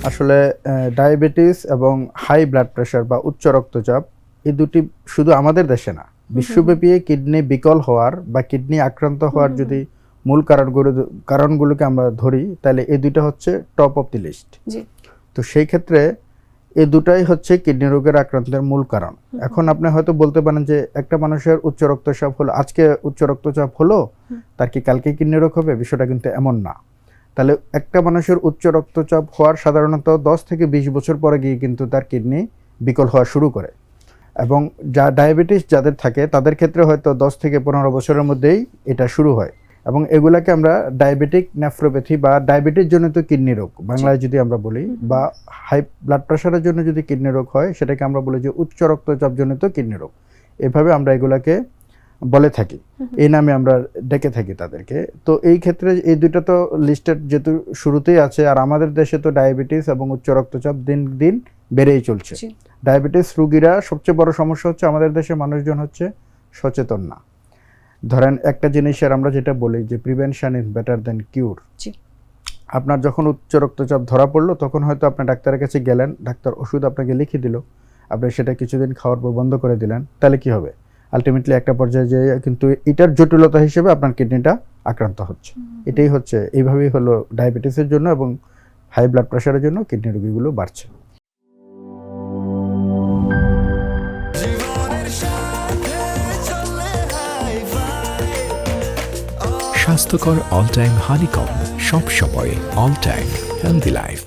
আসলে ডায়াবেটিস এবং high blood pressure বা উচ্চ রক্তচাপ এই দুটি শুধু আমাদের দেশে না, বিশ্বব্যাপী কিডনি বিকল হওয়ার বা কিডনি আক্রান্ত হওয়ার যদি মূল কারণগুলোকে আমরা ধরি, তাহলে এই দুইটা হচ্ছে টপ অফ দি লিস্ট। তো সেই ক্ষেত্রে এই দুটাই হচ্ছে কিডনি রোগের আক্রান্তের মূল কারণ। এখন আপনি হয়তো বলতে পারেন যে একটা মানুষের উচ্চ রক্তচাপ হলো, আজকে উচ্চ রক্তচাপ হলো, তার কি কালকে কিডনি রোগ হবে? বিষয়টা কিন্তু এমন না। তাহলে একটা মানুষের উচ্চ রক্তচাপ হওয়ার সাধারণত 10 থেকে 20 বছর পরে গিয়ে কিন্তু তার কিডনি বিকল হওয়া শুরু করে, এবং যা ডায়াবেটিস যাদের থাকে তাদের ক্ষেত্রে হয়তো 10 থেকে 15 বছরের মধ্যেই এটা শুরু হয়, এবং এগুলাকে আমরা ডায়াবেটিক নেফ্রোপ্যাথি বা ডায়াবেটিস জনিত কিডনি রোগ বাংলায় যদি আমরা বলি, বা হাই ব্লাড প্রেশারের জন্য যদি কিডনি রোগ হয় সেটাকে আমরা বলি যে উচ্চ রক্তচাপ জনিত কিডনি রোগ। এভাবে আমরা এগুলাকে বলে থাকি, এই নামে আমরা ডেকে থাকি তাদেরকে। তো এই ক্ষেত্রে এই দুইটা তো লিস্টের যেহেতু শুরুতেই আছে, আর আমাদের দেশে তো ডায়াবেটিস এবং উচ্চ রক্তচাপ দিন দিন বেড়েই চলছে। ডায়াবেটিস রোগীরা সবচেয়ে বড় সমস্যা হচ্ছে আমাদের দেশে মানুষজন হচ্ছে সচেতন না। ধরেন একটা জিনিসের আমরা যেটা বলি যে প্রিভেনশন ইজ বেটার দেন কিউর। আপনার যখন উচ্চ রক্তচাপ ধরা পড়লো তখন হয়তো আপনি ডাক্তারের কাছে গেলেন, ডাক্তার ওষুধ আপনাকে লিখে দিল, আপনি সেটা কিছুদিন খাওয়ার পর বন্ধ করে দিলেন, তাহলে কি হবে? আলটিমেটলি একটা পর্যায়ে যে কিন্তু এটার জটিলতা হিসেবে আপনার কিডনিটা আক্রান্ত হচ্ছে। এটাই হচ্ছে, এইভাবেই হলো ডায়াবেটিসের জন্য এবং হাই ব্লাড প্রেশারের জন্য কিডনি রোগীগুলো বাড়ছে। স্বাস্থ্যকর অল টাইম হানিকম, সব সময় অল টাইম হেলদি লাইফ।